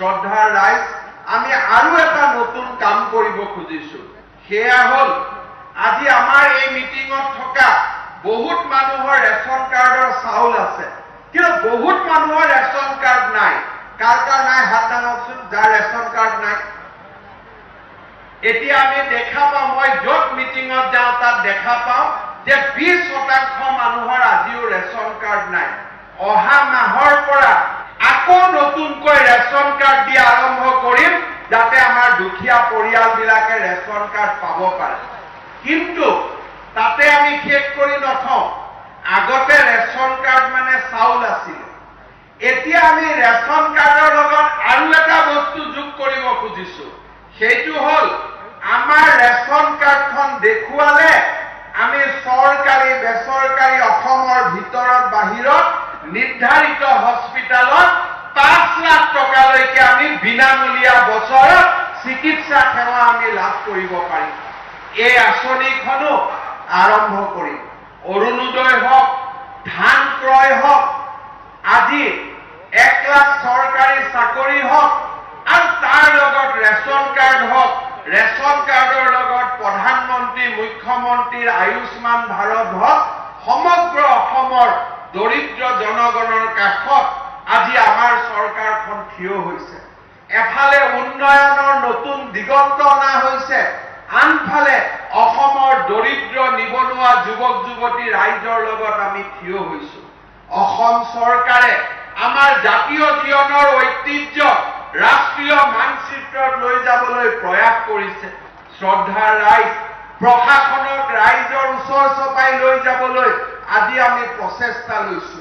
শ্ৰদ্ধাৰ ৰাইজ, আমি আৰু এটা নতুন কাম কৰিব খুজিছো। সেয়া হ'ল আজি আমাৰ এই মিটিঙত থকা বহুত মানুহৰ ৰেচন কাৰ্ডৰ চাউল আছে, কিন্তু বহুত মানুহৰ ৰেচন কাৰ্ড নাই। কাৰ কাৰ নাই হাত দাঙকচোন, যাৰ ৰেচন কাৰ্ড নাই। এতিয়া আমি দেখা পাওঁ, মই য'ত মিটিঙত যাওঁ তাত দেখা পাওঁ যে 20% মানুহৰ আজিও ৰেচন কাৰ্ড নাই। অহা মাহৰ পৰা আকৌ নতুনকৈ ৰেচন কাৰ্ড দিয়া আৰম্ভ কৰিম, যাতে আমাৰ দুখীয়া পৰিয়ালবিলাকে ৰেচন কাৰ্ড পাব পাৰে। কিন্তু তাতে আমি শেষ কৰি নথওঁ। আগতে ৰেচন কাৰ্ড মানে চাউল আছিল। এতিয়া আমি ৰেচন কাৰ্ডৰ লগত আৰু এটা বস্তু যোগ কৰিব খুজিছো। সেইটো হ'ল আমাৰ ৰেচন কাৰ্ডখন দেখুৱালে আমি চৰকাৰী বেচৰকাৰী অসমৰ ভিতৰত বাহিৰত নিৰ্ধাৰিত হস্পিটালত 5 লাখ টকালৈকে আমি বিনামূলীয়া বছৰত চিকিৎসা সেৱা আমি লাভ কৰিব পাৰিম। এই আঁচনিখনো আৰম্ভ কৰিম। অৰুণোদয় হওক, ধান ক্ৰয় হওক, আজি 1 লাখ চৰকাৰী চাকৰি হওক, আৰু তাৰ লগত ৰেচন কাৰ্ড হওক, ৰেচন কাৰ্ডৰ লগত প্ৰধানমন্ত্ৰী মুখ্যমন্ত্ৰীৰ আয়ুষ্মান ভাৰত হওক, সমগ্ৰ অসমৰ দৰিদ্ৰ জনগণৰ কাষত আজি আমাৰ চৰকাৰখন থিয় হৈছে। এফালে উন্নয়নৰ নতুন দিগন্ত অনা হৈছে, আনফালে অসমৰ দৰিদ্ৰ নিবনুৱা যুৱক যুৱতী ৰাইজৰ লগত আমি থিয় হৈছো। অসম চৰকাৰে আমাৰ জাতীয় জীৱনৰ ঐতিহ্য ৰাষ্ট্ৰীয় মানচিত্ৰত লৈ যাবলৈ প্ৰয়াস কৰিছে। শ্ৰদ্ধাৰ ৰাইজ, প্ৰশাসনক ৰাইজৰ ওচৰ চপাই লৈ যাবলৈ আজি আমি প্ৰচেষ্টা লৈছো।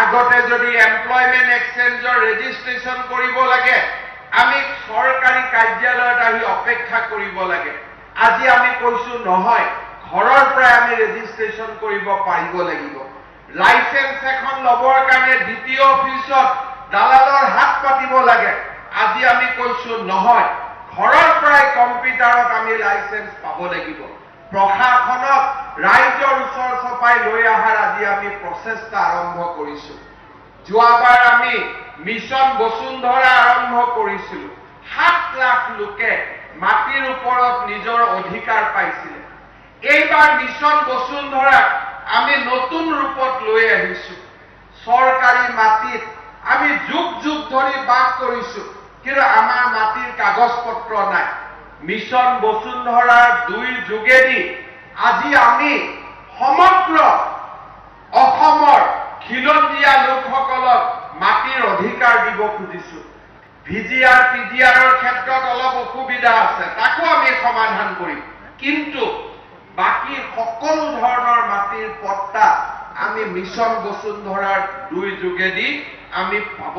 আগতে যদি এমপ্লয়মেণ্ট এক্সচেঞ্জৰ ৰেজিষ্ট্ৰেশ্যন কৰিব লাগে, আমি চৰকাৰী কাৰ্যালয়ত আহি অপেক্ষা কৰিব লাগে। আজি আমি কৈছো নহয়, ঘৰৰ পৰাই আমি ৰেজিষ্ট্ৰেশ্যন কৰিব পাৰিব লাগিব। লাইচেন্স এখন ল'বৰ কাৰণে দ্বিতীয় অফিচত দালালৰ হাত পাতিব লাগে। আজি আমি কৈছো নহয়, ঘৰৰ পৰাই কম্পিউটাৰত আমি লাইচেন্স পাব লাগিব। প্ৰশাসনক ৰাইজৰ ওচৰ চপাই লৈ অহাৰ আজি আমি প্ৰচেষ্টা আৰম্ভ কৰিছো। যোৱাবাৰ আমি মিছন বসুন্ধৰা আৰম্ভ কৰিছিলো। 7 লাখ লোকে মাটিৰ ওপৰত নিজৰ অধিকাৰ পাইছিলে। এইবাৰ মিছন বসুন্ধৰাক আমি নতুন ৰূপত লৈ আহিছো। চৰকাৰী মাটিত আমি যুগ যুগ ধৰি বাস কৰিছো, কিন্তু আমাৰ মাটিৰ কাগজ পত্ৰ নাই। মিছন বসুন্ধৰাৰ 2 যোগেদি আজি আমি সমগ্ৰ অসমৰ খিলঞ্জীয়া লোকসকলক মাটিৰ অধিকাৰ দিব খুজিছো। ভিজিআৰ পিজিআৰৰ ক্ষেত্ৰত অলপ অসুবিধা আছে, তাকো আমি সমাধান কৰিম। কিন্তু বাকী সকলো ধৰণৰ মাটিৰ পট্টা আমি মিছন বসুন্ধৰাৰ 2 যোগেদি আমি পাব।